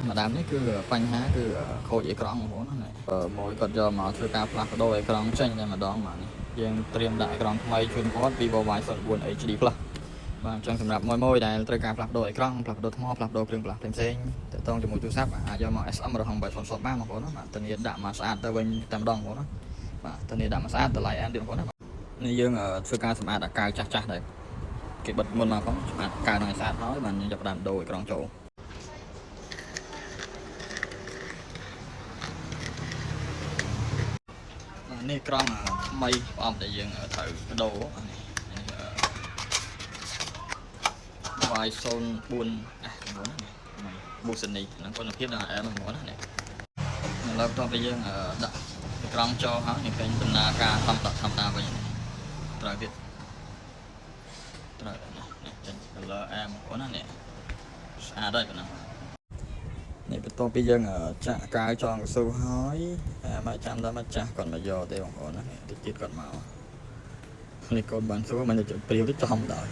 mà đámនេះគឺបញ្ហាគឺខូចអេក្រង់បងប្អូនណាមួយគាត់យកមកធ្វើការផ្លាស់ប្ដូរអេក្រង់ចេញតែម្ដងបាទយើងត្រៀមដាក់អេក្រង់ថ្មីជូនគាត់ Vivo Y04 HD Plus បាទអញ្ចឹងសម្រាប់មួយដែលត្រូវការផ្លាស់ប្ដូរអេក្រង់ផ្លាស់ប្ដូរថ្មផ្លាស់ប្ដូរគ្រឿងបន្លាស់ផ្សេងៗតទៅជាមួយទូរស័ព្ទអាចយកមក SM រហូត800បានបងប្អូនណាបាទធានាដាក់មកស្អាតទៅវិញតែម្ដងបងប្អូនណាបាទធានាដាក់មកស្អាតតម្លៃអានទៀតបងប្អូនណានេះយើងធ្វើការសម្អាតអាកាវចាស់ដែរគេបិទមុនមកផងសម្អាតកាវនឹងស្អាតហើយបាទយើងចាប់ដើមដូរអេក្រង់ចូលនេះក្រង់ថ្មីប្រអប់ដែលយើងត្រូវបដូរY04 ប៊ូសិនីនឹងគុណភាពដល់អែមហ្មងណានេះឥឡូវតោះពេលយើងដាក់ក្រង់ចូលហើយនេះឃើញដំណើរការធម្មតាវិញត្រូវទៀតត្រូវនេះចេញ color អែមបងណានេះស្អាតហើយបងណានេះបន្ទាប់ពីយើងចាក់កាវចងកស៊ូហើយមកចាំដល់មកចាស់គាត់មកយកទេបងប្អូនណាតិចទៀតគាត់មកនេះកូនបានសួរមិនទៅព្រាវទៅចំដល់